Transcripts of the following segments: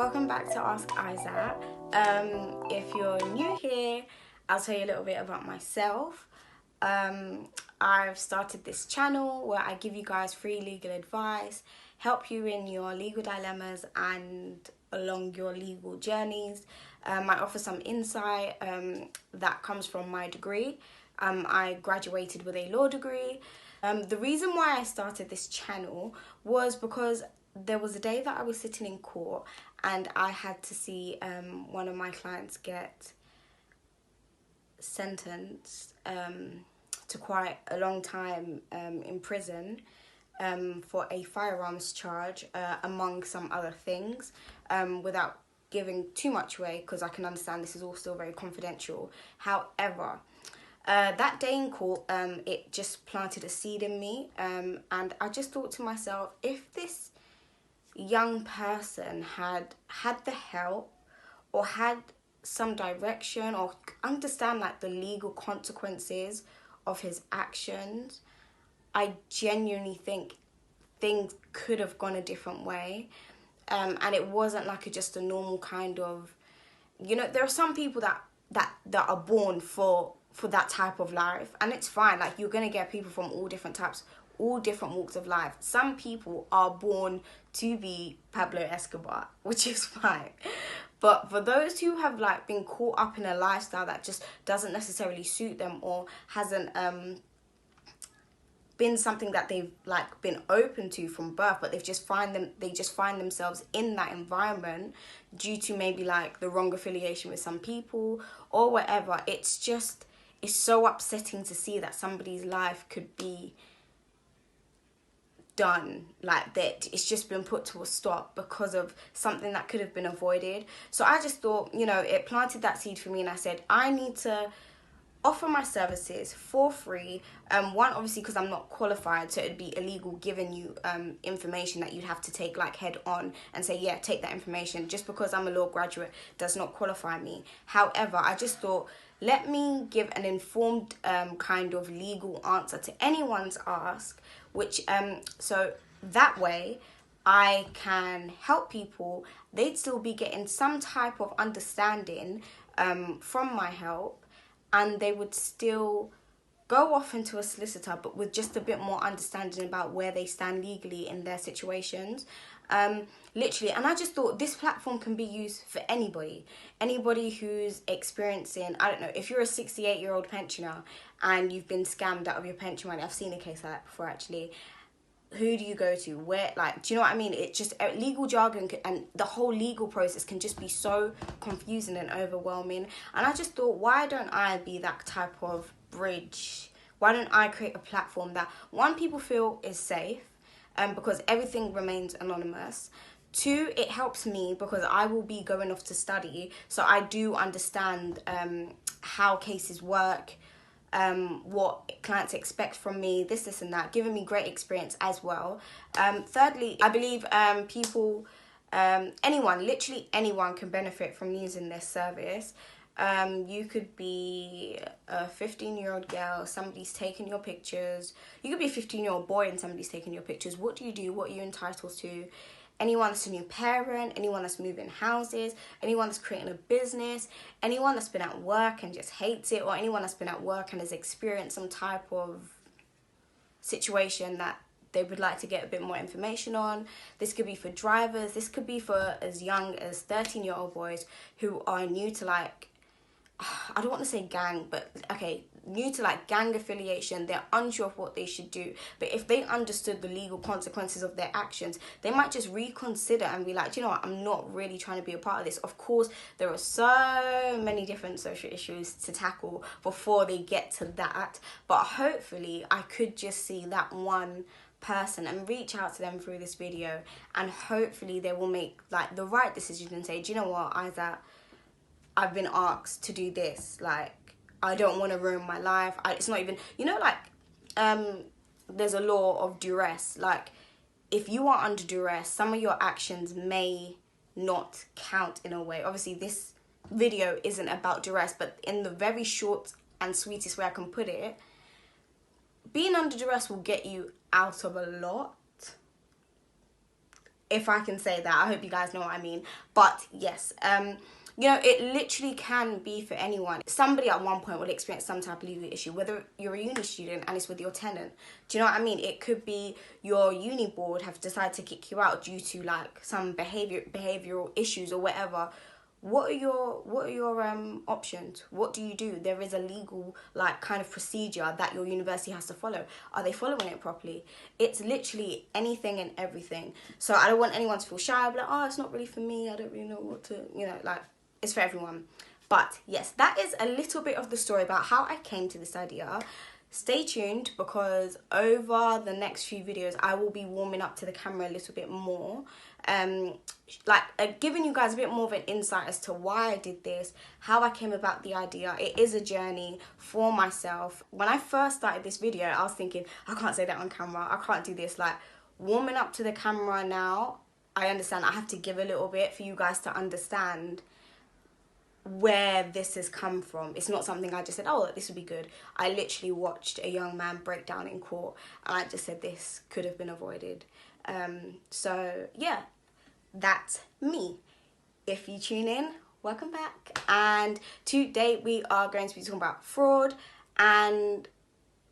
welcome back to Askayizat. If you're new here, I'll tell you a little bit about myself. I've started this channel where I give you guys free legal advice, help you in your legal dilemmas and along your legal journeys. I offer some insight that comes from my degree. I graduated with a law degree. The reason why I started this channel was because there was a day that I was sitting in court and I had to see one of my clients get sentenced to quite a long time in prison for a firearms charge, among some other things, without giving too much away, because I can understand this is all still very confidential. However, that day in court, it just planted a seed in me, and I just thought to myself, if this young person had the help or had some direction or understand like the legal consequences of his actions, I genuinely think things could have gone a different way. And it wasn't like just a normal kind of, there are some people that are born for that type of life, and it's fine. Like, you're gonna get people from all different types, all different walks of life. Some people are born to be Pablo Escobar, which is fine. But for those who have like been caught up in a lifestyle that just doesn't necessarily suit them or hasn't been something that they've like been open to from birth, but they just find themselves in that environment due to maybe like the wrong affiliation with some people or whatever, it's so upsetting to see that somebody's life could be done like that. It's just been put to a stop because of something that could have been avoided. So I just thought, it planted that seed for me, and I said I need to offer my services for free. One, obviously, because I'm not qualified, so it'd be illegal giving you information that you'd have to take like head on and say, yeah, take that information. Just because I'm a law graduate does not qualify me. However, I just thought, let me give an informed kind of legal answer to anyone's ask, which so that way I can help people. They'd still be getting some type of understanding from my help, and they would still go off into a solicitor, but with just a bit more understanding about where they stand legally in their situations. Literally, and I just thought this platform can be used for anybody who's experiencing, I don't know, if you're a 68-year-old pensioner and you've been scammed out of your pension money. I've seen a case like that before, actually. Who do you go to? Where, like, do you know what I mean? It just, legal jargon and the whole legal process can just be so confusing and overwhelming. And I just thought, why don't I be that type of bridge? Why don't I create a platform that, one, people feel is safe, because everything remains anonymous. Two, it helps me because I will be going off to study, so I do understand how cases work, what clients expect from me, this and that, giving me great experience as well. Thirdly, I believe people, anyone, literally anyone can benefit from using this service. You could be a 15-year-old girl, somebody's taking your pictures. You could be a 15-year-old boy and somebody's taking your pictures. What do you do? What are you entitled to? Anyone that's a new parent, anyone that's moving houses, anyone that's creating a business, anyone that's been at work and just hates it, or anyone that's been at work and has experienced some type of situation that they would like to get a bit more information on. This could be for drivers. This could be for as young as 13-year-old boys who are new to like, I don't want to say gang, but okay, new to like gang affiliation. They're unsure of what they should do, but if they understood the legal consequences of their actions, they might just reconsider and be like, do you know what, I'm not really trying to be a part of this. Of course, there are so many different social issues to tackle before they get to that, but hopefully I could just see that one person and reach out to them through this video, and hopefully they will make like the right decision and say, do you know what, I've been asked to do this, like, I don't want to ruin my life. It's not even, there's a law of duress. Like, if you are under duress, some of your actions may not count in a way. Obviously, this video isn't about duress, but in the very short and sweetest way I can put it, being under duress will get you out of a lot. if I can say that. I hope you guys know what I mean. But yes, you know, it literally can be for anyone. Somebody at one point will experience some type of legal issue, whether you're a uni student and it's with your tenant. Do you know what I mean? It could be your uni board have decided to kick you out due to like some behavioral issues or whatever. What are your options? What do you do? There is a legal like kind of procedure that your university has to follow. Are they following it properly? It's literally anything and everything. So I don't want anyone to feel shy, like, oh, it's not really for me, I don't really know what to, you know, like, it's for everyone. But yes, that is a little bit of the story about how I came to this idea. Stay tuned, because over the next few videos I will be warming up to the camera a little bit more, giving you guys a bit more of an insight as to why I did this, how I came about the idea. It is a journey for myself. When I first started this video, I was thinking, I can't say that on camera, I can't do this. Like, warming up to the camera now, I understand I have to give a little bit for you guys to understand where this has come from. It's not something I just said, oh, this would be good. I literally watched a young man break down in court and I just said this could have been avoided. So yeah, that's me. If you tune in, welcome back. And today we are going to be talking about fraud and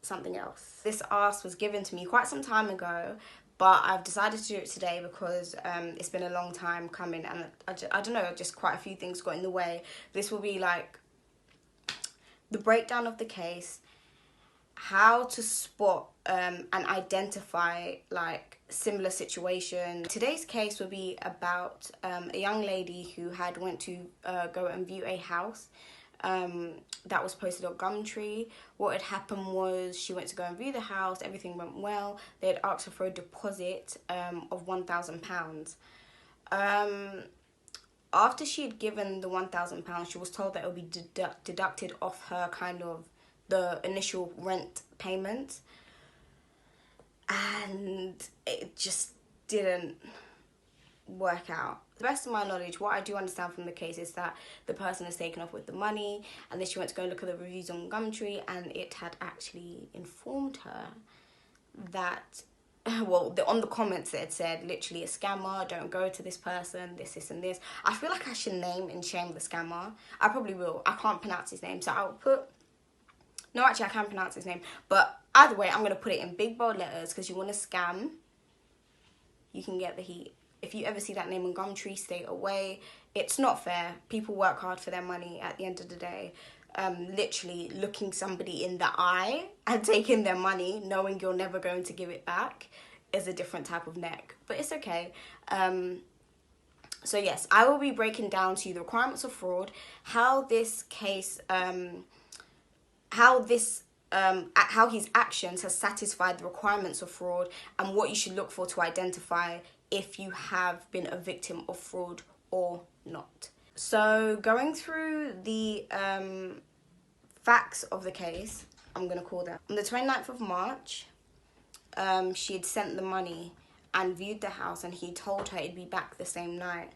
something else. This ask was given to me quite some time ago, but I've decided to do it today because it's been a long time coming, and I don't know, just quite a few things got in the way. This will be like the breakdown of the case, how to spot and identify like similar situations. Today's case will be about a young lady who had went to go and view a house that was posted on Gumtree. What had happened was she went to go and view the house, everything went well. They had asked her for a deposit of £1,000. After she had given the £1,000, she was told that it would be deducted off her kind of the initial rent payment, and it just didn't work out. To the best of my knowledge, what I do understand from the case is that the person has taken off with the money, and then she went to go and look at the reviews on Gumtree, and it had actually informed her that, well, on the comments it said literally a scammer, don't go to this person, this and this. I feel like I should name and shame the scammer. I probably will. I can't pronounce his name, so I'll put, no, actually I can pronounce his name, but either way I'm going to put it in big bold letters, because you want to scam, you can get the heat. If you ever see that name on Gumtree, stay away. It's not fair. People work hard for their money at the end of the day. Literally looking somebody in the eye and taking their money, knowing you're never going to give it back, is a different type of neck. But it's okay. So yes, I will be breaking down to you the requirements of fraud, how this case, how his actions has satisfied the requirements of fraud, and what you should look for to identify if you have been a victim of fraud or not. So going through the facts of the case, I'm going to call them. On the 29th of March, she had sent the money and viewed the house, and he told her he'd be back the same night.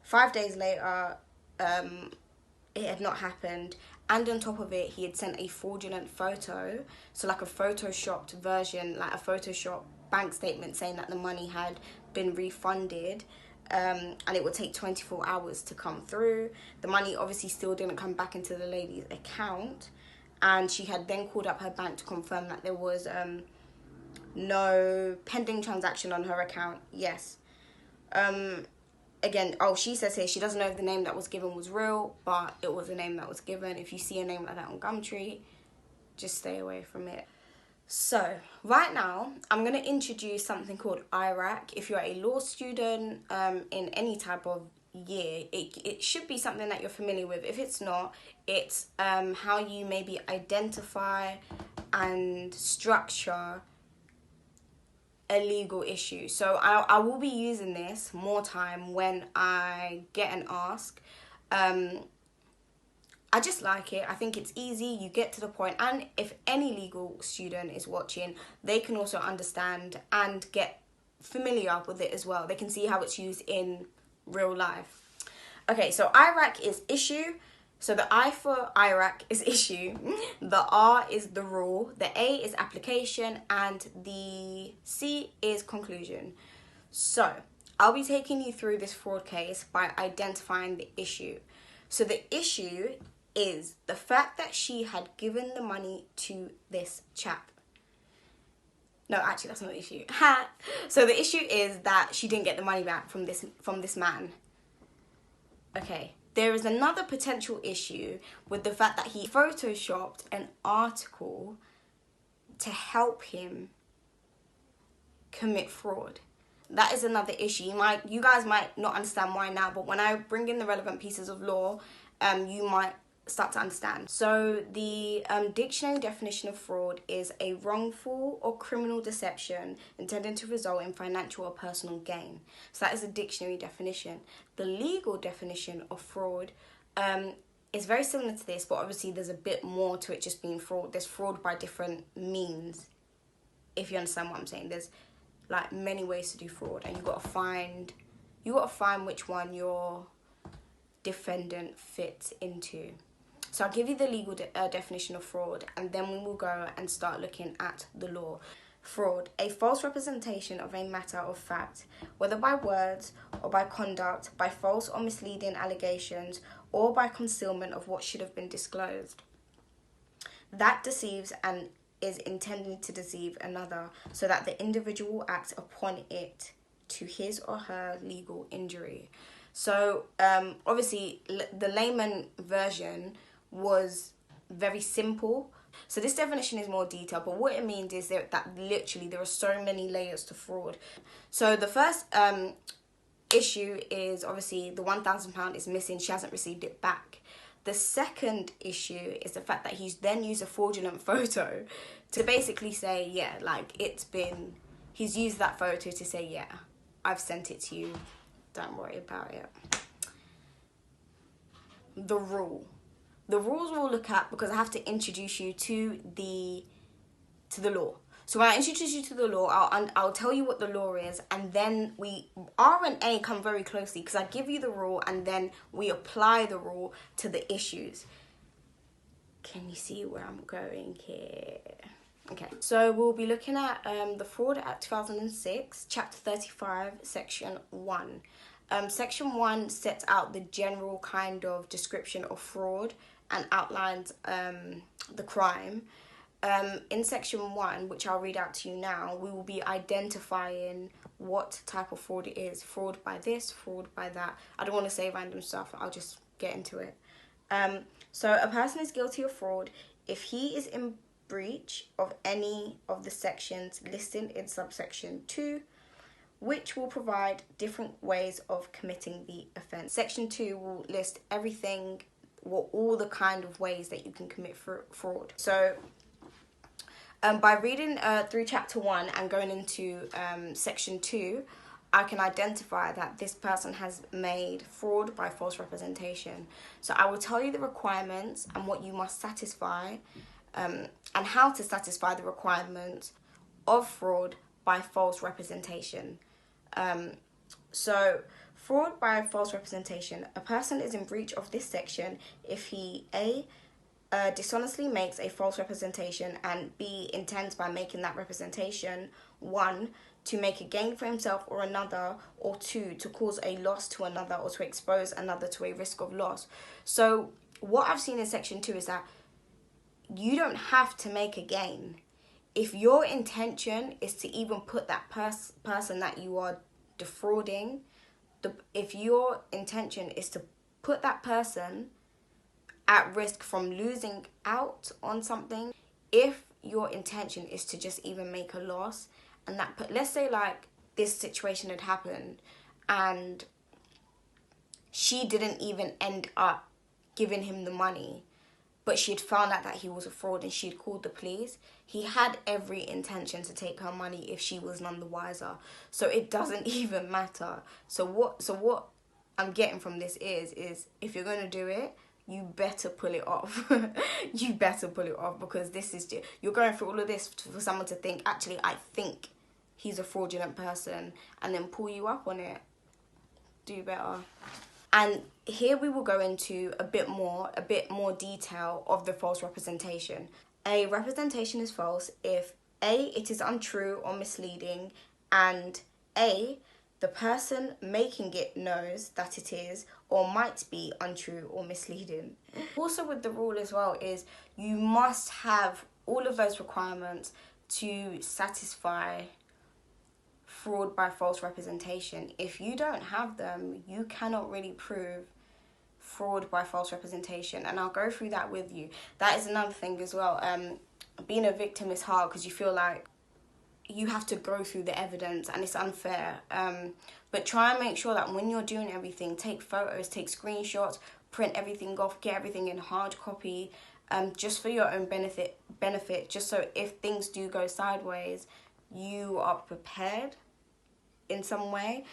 5 days later, it had not happened, and on top of it, he had sent a fraudulent photo, so like a photoshopped version, like a Photoshop bank statement saying that the money had been refunded, and it would take 24 hours to come through. The money obviously still didn't come back into the lady's account, and she had then called up her bank to confirm that there was no pending transaction on her account. Yes. Again, oh, she says here she doesn't know if the name that was given was real, but it was a name that was given. If you see a name like that on Gumtree, just stay away from it. So right now I'm going to introduce something called IRAC. If you're a law student in any type of year, it should be something that you're familiar with. If it's not, it's how you maybe identify and structure a legal issue. So I will be using this more time when I get an ask. I just like it. I think it's easy, you get to the point, and if any legal student is watching, they can also understand and get familiar with it as well. They can see how it's used in real life. Okay, so IRAC is issue. So the I for IRAC is issue, the R is the rule, the A is application, and the C is conclusion. So I'll be taking you through this fraud case by identifying the issue. So the issue is the fact that she had given the money to this chap. No, actually, that's not the issue. So the issue is that she didn't get the money back from this man. Okay. There is another potential issue with the fact that he photoshopped an article to help him commit fraud. That is another issue. You guys might not understand why now, but when I bring in the relevant pieces of law, you might start to understand. So the dictionary definition of fraud is a wrongful or criminal deception intended to result in financial or personal gain. So that is a dictionary definition. The legal definition of fraud is very similar to this, but obviously there's a bit more to it just being fraud. There's fraud by different means, if you understand what I'm saying. There's like many ways to do fraud, and you got to find which one your defendant fits into. So I'll give you the legal definition of fraud, and then we will go and start looking at the law. Fraud, a false representation of a matter of fact, whether by words or by conduct, by false or misleading allegations, or by concealment of what should have been disclosed. That deceives and is intended to deceive another, so that the individual acts upon it to his or her legal injury. So obviously the layman version was very simple. So this definition is more detailed, but what it means is that literally there are so many layers to fraud. So the first issue is obviously the £1,000 is missing. She hasn't received it back. The second issue is the fact that he's then used a fraudulent photo to basically say, yeah, like he's used that photo to say, yeah, I've sent it to you. Don't worry about it. The rules we'll look at, because I have to introduce you to the law. So when I introduce you to the law, I'll tell you what the law is, and then R and A come very closely, because I give you the rule and then we apply the rule to the issues. Can you see where I'm going here? Okay, so we'll be looking at the Fraud Act 2006, Chapter 35, Section 1. Section 1 sets out the general kind of description of fraud and outlines the crime. In Section 1, which I'll read out to you now, we will be identifying what type of fraud it is. Fraud by this, fraud by that. I don't want to say random stuff. I'll just get into it. So a person is guilty of fraud if he is in breach of any of the sections listed in subsection 2, which will provide different ways of committing the offence. Section 2 will list everything, all the kind of ways that you can commit fraud. So by reading through Chapter 1 and going into Section 2, I can identify that this person has made fraud by false representation. So I will tell you the requirements and what you must satisfy, and how to satisfy the requirements of fraud by false representation. So fraud by false representation, a person is in breach of this section if he A, dishonestly makes a false representation, and B, intends by making that representation 1, to make a gain for himself or another, or 2, to cause a loss to another or to expose another to a risk of loss. So what I've seen in Section 2 is that you don't have to make a gain. If your intention is to even put that person that you are defrauding, if your intention is to put that person at risk from losing out on something, if your intention is to just even make a loss, and let's say like this situation had happened and she didn't even end up giving him the money, but she had found out that he was a fraud and she had called the police, he had every intention to take her money if she was none the wiser. So it doesn't even matter. So what I'm getting from this is if you're going to do it, you better pull it off. You better pull it off, because you're going through all of this for someone to think, actually, I think he's a fraudulent person, and then pull you up on it. Do better. And here we will go into a bit more detail of the false representation. A representation is false if A, it is untrue or misleading, and A, the person making it knows that it is or might be untrue or misleading. Also with the rule as well is you must have all of those requirements to satisfy fraud by false representation. If you don't have them, you cannot really prove fraud by false representation, and I'll go through that with you. That is another thing as well. Being a victim is hard because you feel like you have to go through the evidence and it's unfair, but try and make sure that when you're doing everything, take photos, take screenshots, print everything off, get everything in hard copy, just for your own benefit, just so if things do go sideways, you are prepared in some way.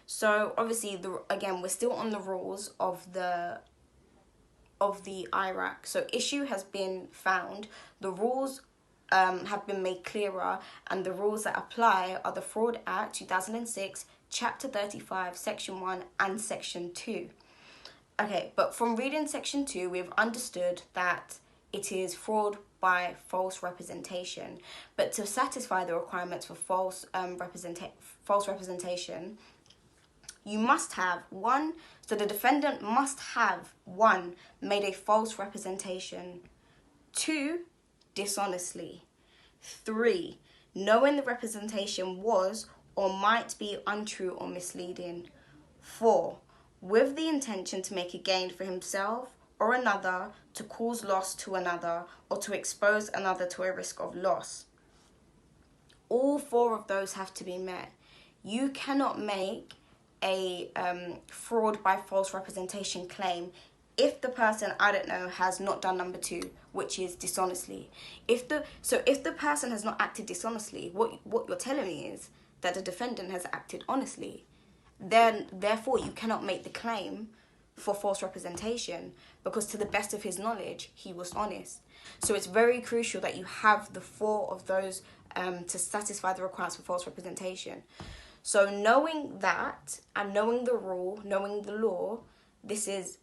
So obviously, again, we're still on the rules of the IRAC. So issue has been found, the rules have been made clearer, and the rules that apply are the Fraud Act 2006, Chapter 35, Section 1 and Section 2. Okay, but from reading Section 2, we've understood that it is fraud by false representation. But to satisfy the requirements for false representation, you must have one, so the defendant must have, one, made a false representation, two, dishonestly, three, knowing the representation was or might be untrue or misleading, four, with the intention to make a gain for himself or another, to cause loss to another, or to expose another to a risk of loss. All four of those have to be met. You cannot make a fraud by false representation claim if the person, I don't know, has not done number two, which is dishonestly. If the person has not acted dishonestly, what you're telling me is that the defendant has acted honestly. Then therefore you cannot make the claim for false representation, because to the best of his knowledge, he was honest. So it's very crucial that you have the four of those to satisfy the requirements for false representation. So knowing that and knowing the rule, knowing the law, this is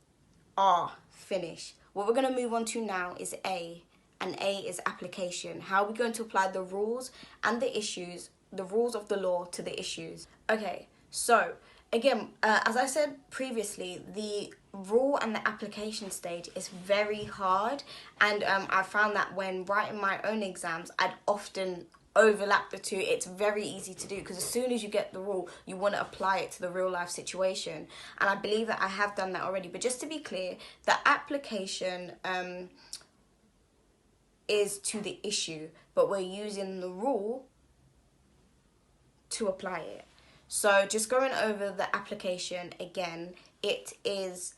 R, finish. What we're going to move on to now is A, and A is application. How are we going to apply the rules and the issues, the rules of the law to the issues? Okay, so again, as I said previously, the rule and the application stage is very hard, and I found that when writing my own exams, I'd often overlap the two. It's very easy to do because as soon as you get the rule, you want to apply it to the real life situation, and I believe that I have done that already. But just to be clear, the application is to the issue, but we're using the rule to apply it. So just going over the application again, it is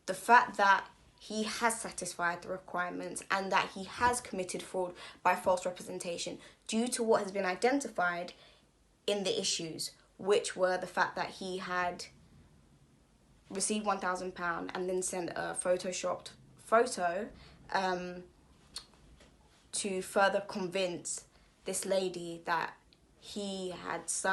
the fact that he has satisfied the requirements and that he has committed fraud by false representation due to what has been identified in the issues, which were the fact that he had received £1,000 and then sent a photoshopped photo to further convince this lady that he had some